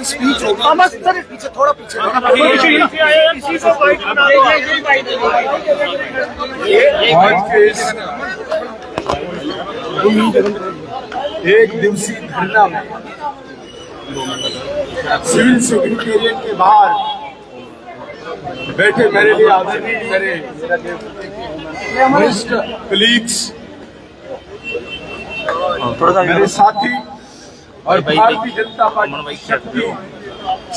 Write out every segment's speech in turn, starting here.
Speech होगा पीछे थोड़ा पीछे एक दिवसीय धरना में सिविल सेक्रेटेरिएट के बाहर बैठे मेरे लिए आदरणीय मेरे वरिष्ठ कलीग्स, मेरे साथी और भारतीय जनता पार्टी शक्ति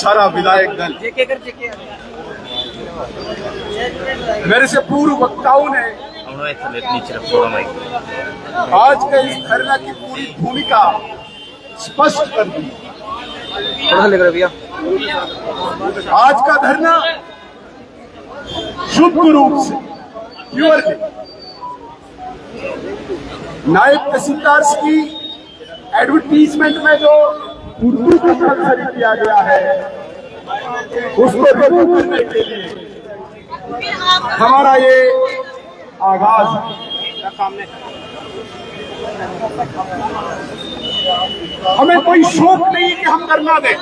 सारा विधायक दल, मेरे से पूर्व वक्ताओं ने आज के इस धरना की पूरी भूमिका स्पष्ट कर दी। आज का धरना शुद्ध रूप से प्योरली नायब तहसीलदार की एडवर्टीजमेंट में जो उर्दू का कंसर्न किया गया है उसको रद्द करने के लिए हमारा ये आगाज है। हमें कोई शौक नहीं कि हम धरना दें,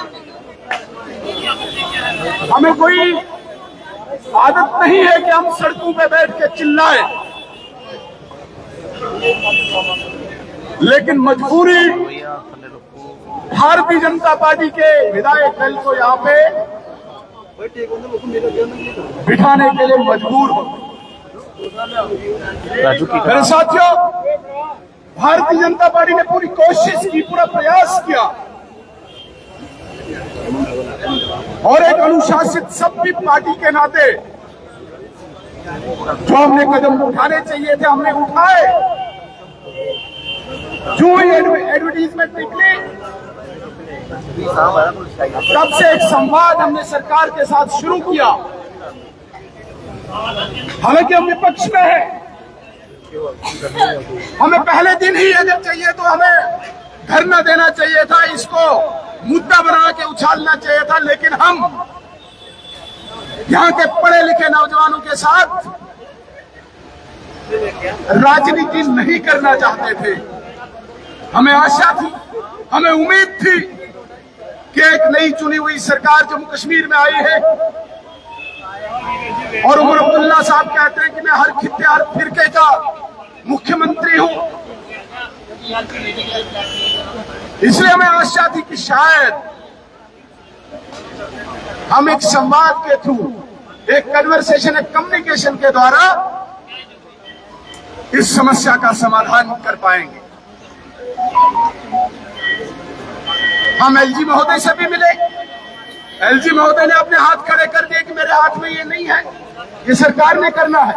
हमें कोई आदत नहीं है कि हम सड़कों पे बैठ के चिल्लाएं, लेकिन मजबूरी भारतीय जनता पार्टी के विधायक दल को यहाँ पे बिठाने के लिए मजबूर हो। मेरे साथियों, भारतीय जनता पार्टी ने पूरी कोशिश की, पूरा प्रयास किया और एक अनुशासित सभ्य पार्टी के नाते जो हमने कदम उठाने चाहिए थे हमने उठाए। जो ही एडवर्टीजमेंट निकली तब से एक संवाद हमने सरकार के साथ शुरू किया। हालांकि हम विपक्ष में है, हमें पहले दिन ही अगर चाहिए तो हमें धरना देना चाहिए था, इसको मुद्दा बना के उछालना चाहिए था, लेकिन हम यहाँ के पढ़े लिखे नौजवानों के साथ राजनीति नहीं करना चाहते थे। हमें आशा थी, हमें उम्मीद थी कि एक नई चुनी हुई सरकार जम्मू कश्मीर में आई है और उमर अब्दुल्ला साहब कहते हैं कि मैं हर खित्ते हर फिरके का मुख्यमंत्री हूं, इसलिए हमें आशा थी कि शायद हम एक संवाद के थ्रू, एक कन्वर्सेशन, एक कम्युनिकेशन के द्वारा इस समस्या का समाधान कर पाएंगे। हम एलजी महोदय से भी मिले, एलजी महोदय ने अपने हाथ खड़े कर दिए कि मेरे हाथ में ये नहीं है, ये सरकार ने करना है।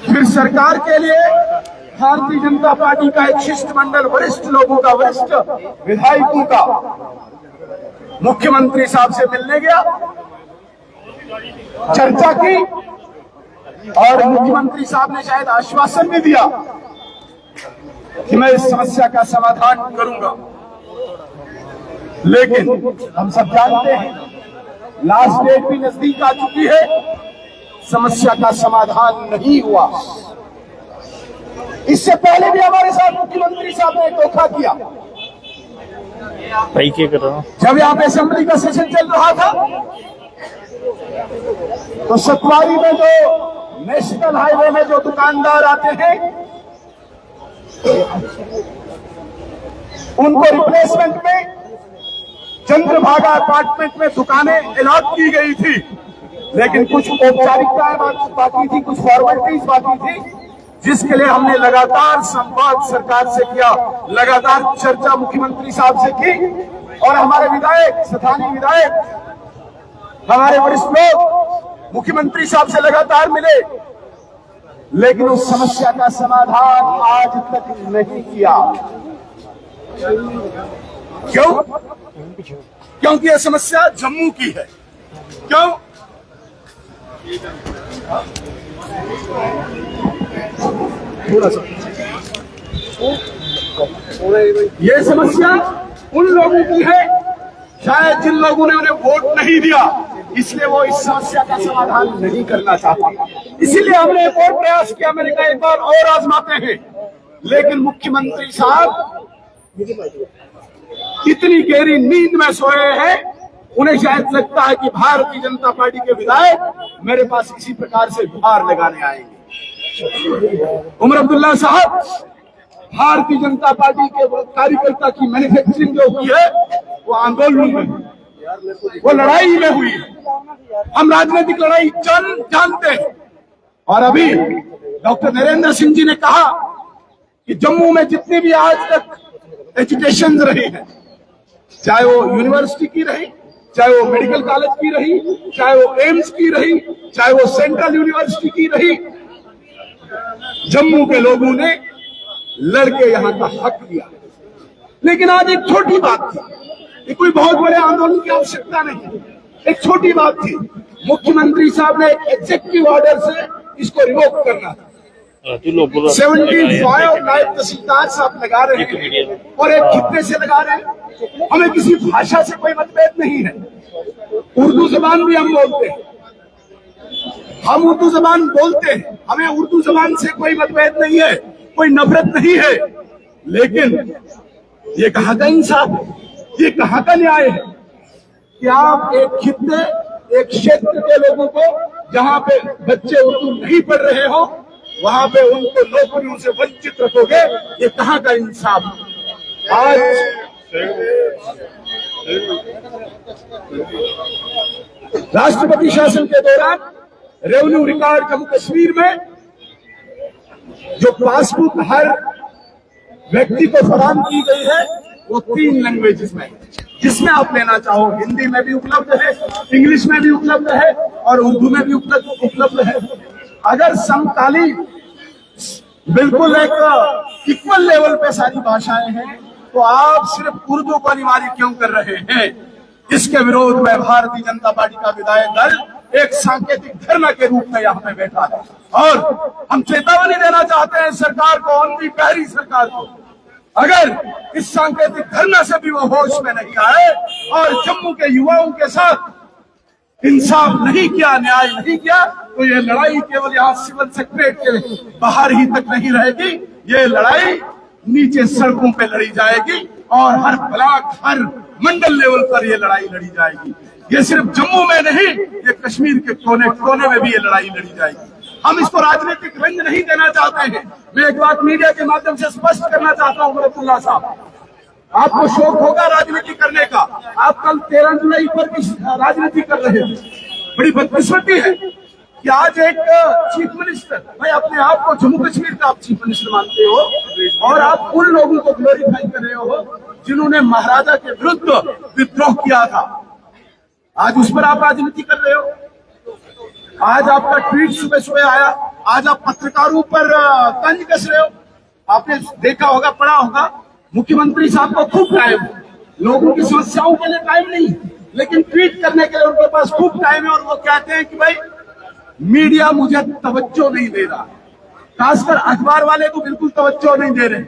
फिर सरकार के लिए भारतीय जनता पार्टी का एक शिष्टमंडल वरिष्ठ लोगों का, वरिष्ठ विधायकों का मुख्यमंत्री साहब से मिलने गया, चर्चा की और मुख्यमंत्री साहब ने शायद आश्वासन भी दिया कि मैं इस समस्या का समाधान करूंगा। लेकिन हम सब जानते हैं लास्ट डेट भी नजदीक आ चुकी है, समस्या का समाधान नहीं हुआ। इससे पहले भी हमारे साथ मुख्यमंत्री साहब ने धोखा किया। जब यहाँ पे असेंबली का सेशन चल रहा था तो सतवारी में जो नेशनल हाईवे में जो दुकानदार आते हैं उनको रिप्लेसमेंट में चंद्रभागा अपार्टमेंट में दुकानें अलॉट की गई थी, लेकिन कुछ औपचारिकताएं बाकी थी, कुछ फॉर्मेलिटीज बाकी थी, जिसके लिए हमने लगातार संवाद सरकार से किया, लगातार चर्चा मुख्यमंत्री साहब से की और हमारे विधायक, स्थानीय विधायक, हमारे वरिष्ठ लोग मुख्यमंत्री साहब से लगातार मिले, लेकिन उस समस्या का समाधान आज तक नहीं किया। क्यों? क्योंकि यह समस्या जम्मू की है। क्यों? थोड़ा सा ये समस्या उन लोगों की है शायद जिन लोगों ने उन्हें वोट नहीं दिया, इसलिए वो इस समस्या का समाधान नहीं करना चाहते। इसीलिए हमने एक और प्रयास किया, मैंने कहा एक बार और आजमाते हैं, लेकिन मुख्यमंत्री साहब इतनी गहरी नींद में सोए हैं, उन्हें शायद लगता है कि भारतीय जनता पार्टी के विधायक मेरे पास इसी प्रकार से गुहार लगाने आएंगे। उमर अब्दुल्ला साहब, भारतीय जनता पार्टी के कार्यकर्ता की मैन्युफैक्चरिंग जो हुई है वो आंदोलन में, वो लड़ाई में हुई है। हम राजनीतिक लड़ाई जानते हैं। और अभी डॉक्टर नरेंद्र सिंह जी ने कहा कि जम्मू में जितनी भी आज तक एजुकेशन रही है, चाहे वो यूनिवर्सिटी की रही, चाहे वो मेडिकल कॉलेज की रही, चाहे वो एम्स की रही, चाहे वो सेंट्रल यूनिवर्सिटी की रही, जम्मू के लोगों ने लड़के यहां का हक दिया। लेकिन आज एक छोटी बात थी, ये कोई बहुत बड़े आंदोलन की आवश्यकता नहीं, एक छोटी बात थी। मुख्यमंत्री साहब ने एक एग्जीक्यूटिव ऑर्डर से इसको रिवोक करना था। 75 नायब तहसीलदार साहब लगा रहे हैं और एक खित्ते से लगा रहे हैं। हमें किसी भाषा से कोई मतभेद नहीं है, उर्दू जबान भी हम बोलते हैं, हम उर्दू जबान बोलते हैं, हमें उर्दू जबान से कोई मतभेद नहीं है, कोई नफरत नहीं है। लेकिन ये कहाँ का इंसाफ है, ये कहाँ का न्याय है कि आप एक खित्ते, एक क्षेत्र के लोगों को, जहां पे बच्चे उर्दू नहीं पढ़ रहे हो, वहां पे उनको नौकरियों से वंचित रखोगे? ये कहाँ का इंसाफ? आज राष्ट्रपति शासन के दौरान रेवेन्यू रिकॉर्ड जम्मू कश्मीर में जो पासबुक हर व्यक्ति को फराहम की गई है वो 3 लैंग्वेजेस में, जिसमें आप लेना चाहो हिंदी में भी उपलब्ध है, इंग्लिश में भी उपलब्ध है और उर्दू में भी उपलब्ध है। अगर समकालीन बिल्कुल एक इक्वल लेवल पे सारी भाषाएं हैं, तो आप सिर्फ उर्दू को अनिवार्य क्यों कर रहे हैं? इसके विरोध में भारतीय जनता पार्टी का विधायक दल एक सांकेतिक धरना के रूप में यहाँ पे बैठा है और हम चेतावनी देना चाहते हैं सरकार को, ओनली पहली सरकार को, अगर इस सांकेतिक धरना से भी वो होश में नहीं आए और जम्मू के युवाओं के साथ इंसाफ नहीं किया, न्याय नहीं किया, तो ये लड़ाई केवल यहाँ सिविल सेक्रेटरीट के बाहर ही तक नहीं रहेगी, ये लड़ाई नीचे सड़कों पे लड़ी जाएगी और हर ब्लॉक, हर मंडल लेवल पर ये लड़ाई लड़ी जाएगी। ये सिर्फ जम्मू में नहीं, ये कश्मीर के कोने कोने में भी ये लड़ाई लड़ी जाएगी। हम इसको राजनीतिक रंग नहीं देना चाहते हैं। मैं एक बात मीडिया के माध्यम से स्पष्ट करना चाहता हूं, अब्दुल्ला साहब, आपको शौक होगा राजनीति करने का, आप कल 13 जुलाई पर भी राजनीति कर रहे हैं। बड़ी बदकिस्मती है कि आज एक चीफ मिनिस्टर, भाई अपने आप को जम्मू कश्मीर का आप चीफ मिनिस्टर मानते हो और आप उन लोगों को ग्लोरीफाई कर रहे हो जिन्होंने महाराजा के विरुद्ध विद्रोह किया था, आज उस पर आप राजनीति कर रहे हो। आज आपका ट्वीट सुबह सुबह आया, आज आप पत्रकारों पर तंज कस रहे हो। आपने देखा होगा, पढ़ा होगा, मुख्यमंत्री साहब को खूब टाइम है, लोगों की समस्याओं के लिए टाइम नहीं, लेकिन ट्वीट करने के लिए उनके पास खूब टाइम है और वो कहते हैं कि भाई मीडिया मुझे तवज्जो नहीं दे रहा, खासकर अखबार वाले को बिल्कुल तवज्जो नहीं दे रहे।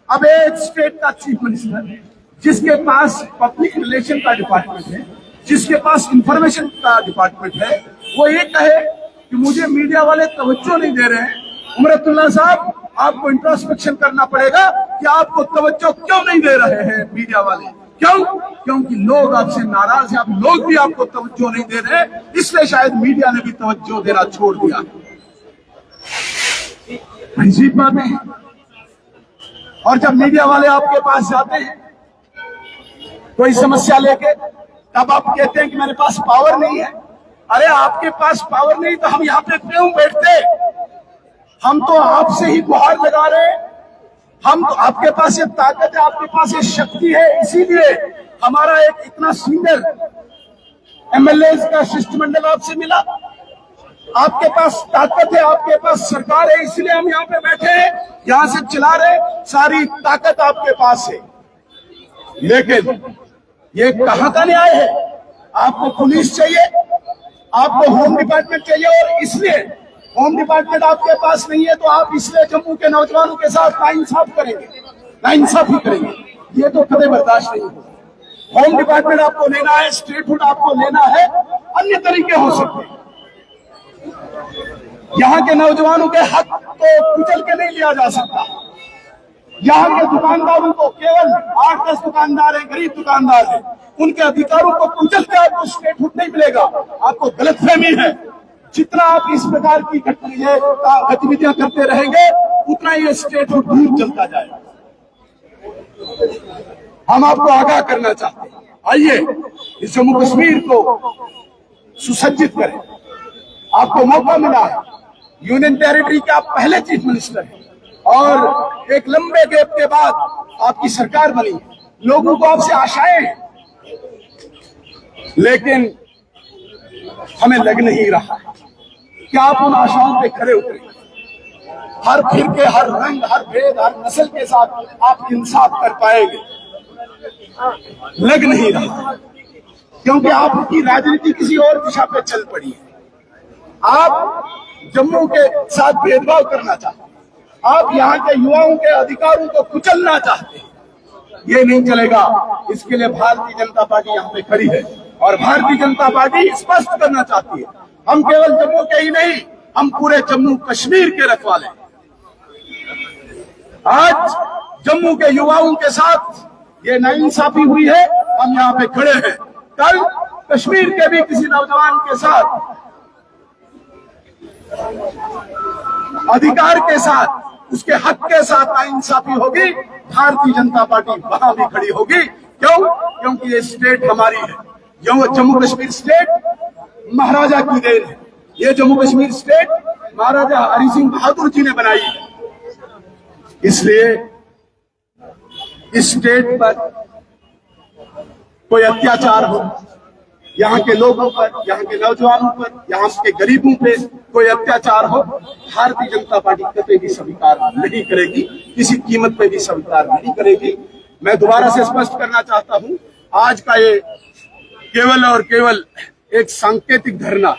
अब एक स्टेट का चीफ मिनिस्टर जिसके पास पब्लिक रिलेशन का डिपार्टमेंट है, जिसके पास इंफॉर्मेशन का डिपार्टमेंट है, वो ये कहे कि मुझे मीडिया वाले तवज्जो नहीं दे रहे हैं। उमर अब्दुल्ला साहब, आपको इंट्रोस्पेक्शन करना पड़ेगा कि आपको तवज्जो क्यों नहीं दे रहे हैं मीडिया वाले, क्यों? क्योंकि लोग आपसे नाराज हैं, आप लोग भी आपको तवज्जो नहीं दे रहे, इसलिए शायद मीडिया ने भी तवज्जो देना छोड़ दिया। अजीब बातें हैं। और जब मीडिया वाले आपके पास जाते हैं कोई समस्या लेके, तब आप कहते हैं कि मेरे पास पावर नहीं है। अरे आपके पास पावर नहीं तो हम यहाँ पे क्यों बैठते? हम तो आपसे ही गुहार लगा रहे हैं, हम तो, आपके पास ये ताकत है, आपके पास ये शक्ति है, इसीलिए हमारा एक इतना सीनियर एमएलए का शिष्टमंडल आपसे मिला। आपके पास ताकत है, आपके पास सरकार है, इसलिए हम यहाँ पे बैठे हैं, यहाँ से चला रहे, सारी ताकत आपके पास है। लेकिन ये कहाँ का न्याय है? आपको पुलिस चाहिए, आपको होम डिपार्टमेंट चाहिए, और इसलिए होम डिपार्टमेंट आपके पास नहीं है तो आप इसलिए जम्मू के नौजवानों के साथ नाइंसाफ करेंगे, नाइंसाफी करेंगे। ये तो कभी बर्दाश्त नहीं होगा। होम डिपार्टमेंट आपको लेना है, स्टेटहुड आपको लेना है, अन्य तरीके हो सकते हैं। यहाँ के नौजवानों के हक को कुचल के नहीं लिया जा सकता। यहाँ के दुकानदारों को, केवल 8-10 दुकानदार हैं, गरीब दुकानदार हैं, उनके अधिकारों को कुचल के आपको स्टेटहुड नहीं मिलेगा। आपको गलतफहमी है। जितना आप इस प्रकार की गतिविधियां करते रहेंगे उतना ये स्टेटहुड दूर चलता जाएगा। हम आपको आगाह करना चाहते हैं, आइए इस जम्मू कश्मीर को सुसज्जित करें। आपको मौका मिला है, यूनियन टेरिटरी के आप पहले चीफ मिनिस्टर हैं और एक लंबे गैप के बाद आपकी सरकार बनी। लोगों को आपसे आशाएं हैं, लेकिन हमें लग नहीं रहा कि आप उन आशाओं पे खरे उतरे। हर फिरके, हर रंग, हर भेद, हर नस्ल के साथ आप इंसाफ कर पाएंगे, लग नहीं रहा, क्योंकि आपकी राजनीति किसी और दिशा पे चल पड़ी है। आप जम्मू के साथ भेदभाव करना चाहते हैं, आप यहाँ के युवाओं के अधिकारों को कुचलना चाहते हैं। ये नहीं चलेगा। इसके लिए भारतीय जनता पार्टी यहाँ पे खड़ी है और भारतीय जनता पार्टी स्पष्ट करना चाहती है, हम केवल जम्मू के ही नहीं, हम पूरे जम्मू कश्मीर के रखवाले हैं। आज जम्मू के युवाओं के साथ ये नाइंसाफी हुई है, हम यहाँ पे खड़े हैं। कल कश्मीर के भी किसी नौजवान के साथ, अधिकार के साथ, उसके हक के साथ नाइंसाफी होगी, भारतीय जनता पार्टी वहां भी खड़ी होगी। क्यों? क्योंकि ये स्टेट हमारी है। जम्मू कश्मीर स्टेट महाराजा की देन है। ये जम्मू कश्मीर स्टेट महाराजा हरि सिंह बहादुर जी ने बनाई है। इसलिए इस स्टेट पर कोई अत्याचार हो, यहाँ के लोगों पर, यहाँ के नौजवानों पर, यहाँ के गरीबों पे कोई अत्याचार हो, भारतीय जनता पार्टी कभी भी स्वीकार नहीं करेगी, किसी कीमत पे भी स्वीकार नहीं करेगी। मैं दोबारा से स्पष्ट करना चाहता हूँ, आज का ये केवल और केवल एक सांकेतिक धरना,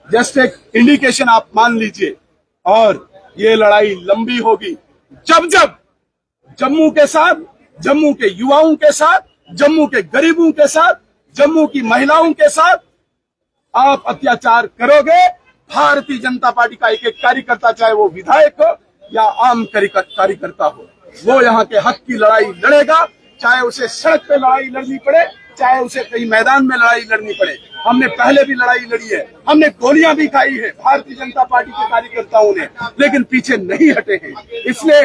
जस्ट एक इंडिकेशन आप मान लीजिए, और ये लड़ाई लंबी होगी। जब जब जम्मू के साथ, जम्मू के युवाओं के साथ, जम्मू के गरीबों के साथ, जम्मू की महिलाओं के साथ आप अत्याचार करोगे, भारतीय जनता पार्टी का एक एक कार्यकर्ता, चाहे वो विधायक हो या आम कार्यकर्ता हो, वो यहाँ के हक की लड़ाई लड़ेगा, चाहे उसे सड़क पे लड़ाई लड़नी पड़े, चाहे उसे कहीं मैदान में लड़ाई लड़नी पड़े। हमने पहले भी लड़ाई लड़ी है, हमने गोलियां भी खाई है भारतीय जनता पार्टी के कार्यकर्ताओं ने, लेकिन पीछे नहीं हटे हैं। इसलिए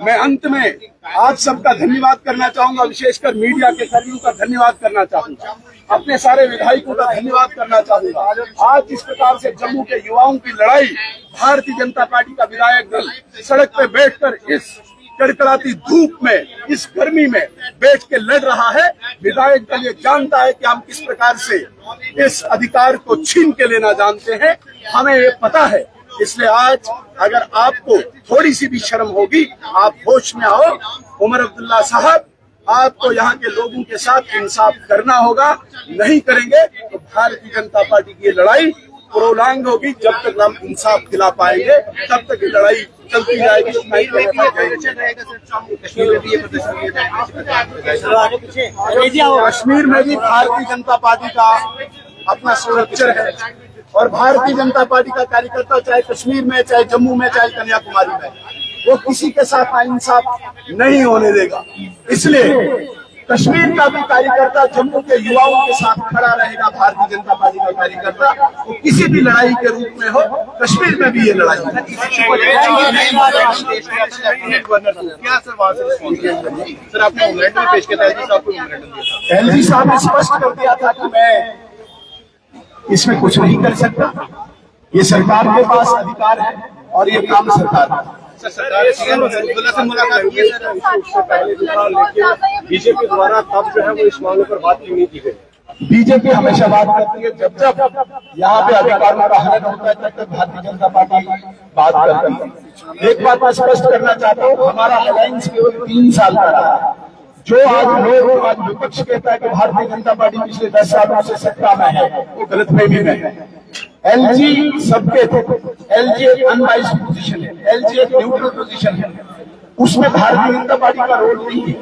मैं अंत में आप सबका धन्यवाद करना चाहूंगा, विशेषकर मीडिया के कर्मियों का धन्यवाद करना चाहूंगा, अपने सारे विधायकों का धन्यवाद करना चाहूंगा। आज इस प्रकार से जम्मू के युवाओं की लड़ाई भारतीय जनता पार्टी का विधायक दल सड़क पे बैठकर इस कड़कड़ाती धूप में, इस गर्मी में बैठ के लड़ रहा है। विधायक दल ये जानता है कि हम किस प्रकार से इस अधिकार को छीन के लेना जानते हैं, हमें ये पता है। इसलिए आज अगर आपको थोड़ी सी भी शर्म होगी, आप होश में आओ। उमर अब्दुल्ला साहब, आपको यहाँ के लोगों के साथ इंसाफ करना होगा, नहीं करेंगे तो भारतीय जनता पार्टी की लड़ाई प्रोलॉन्ग होगी। जब तक हम इंसाफ दिला पाएंगे तब तक ये लड़ाई चलती जाएगी। कश्मीर में भी भारतीय जनता पार्टी का अपना स्ट्रक्चर है और भारतीय जनता पार्टी का कार्यकर्ता, चाहे कश्मीर में, चाहे जम्मू में, चाहे कन्याकुमारी में, वो किसी के साथ नाइंसाफ नहीं होने देगा। इसलिए कश्मीर का भी कार्यकर्ता जम्मू के युवाओं के साथ खड़ा रहेगा। भारतीय जनता पार्टी का कार्यकर्ता वो किसी भी लड़ाई के रूप में हो, कश्मीर में भी ये लड़ाई है। सर, आपने मेमोरेंडम पेश किया था, एलजी साहब ने स्पष्ट कर दिया था कि मैं इसमें कुछ नहीं कर सकता, ये सरकार के पास अधिकार है और ये काम सरकार का। सरकार से मुलाकात की है सर, उससे पहले लेकिन बीजेपी द्वारा तब जो है वो इस मामले पर बात क्यों नहीं की गई? बीजेपी हमेशा बात करती है, जब जब यहाँ पे अधिकारों का हनन होता है तब तक भारतीय जनता पार्टी बात करती है। एक बात मैं स्पष्ट करना चाहता हूँ, हमारा अलायंस केवल 3 साल का रहा। जो आज विपक्ष कहता है कि भारतीय जनता पार्टी पिछले 10 सालों से सत्ता में है, वो गलतफहमी में है। एलजी सबके थे, एलजी एक अनबाइस्ड पोजीशन है, एलजी एक न्यूट्रल पोजीशन है। उसमें भारतीय जनता पार्टी का रोल नहीं है।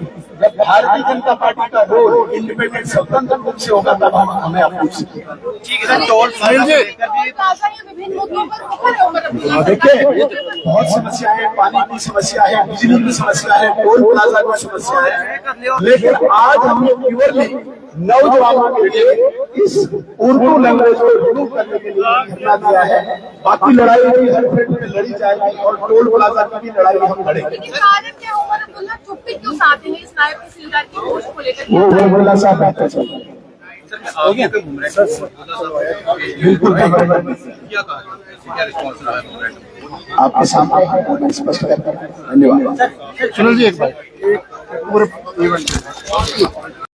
जब भारतीय जनता पार्टी का रोल इंडिपेंडेंट स्वतंत्र रूप से होगा तब हम हमें अपूछ ठीक है टोल विभिन्न मुद्दों पर मुखर होकर देखिए बहुत समस्या है, पानी की समस्या है, बिजली की समस्या है, टोल प्लाजा की समस्या है, लेकिन आज हमने प्योरली नौजवानों के लिए इस उर्दू लैंग्वेज को रिमूव करने के लिए धरना दिया है। बाकी लड़ाई भी हर फील्ड में लड़ी जाएगी और टोल प्लाजा की भी लड़ाई हम लड़ेंगे। कारण क्या उमर अब्दुल्ला चुप्पी क्यों साधे हैं इस नायब तहसीलदार की पोस्ट को लेकर? वो अब्दुल्ला साहब कहते हैं बिल्कुल आपके सामने है, स्पष्ट करता है। धन्यवाद। सुनो जी एक बार